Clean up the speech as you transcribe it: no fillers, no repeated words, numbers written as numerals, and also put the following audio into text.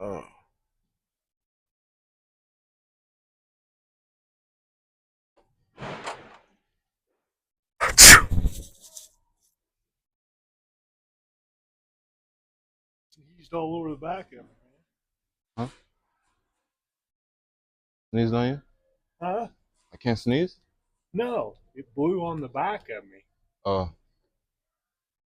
Oh. Sneezed all over the back of me, Huh? Sneezed on you? man. Huh? I can't sneeze? No, it blew on the back of me. Oh.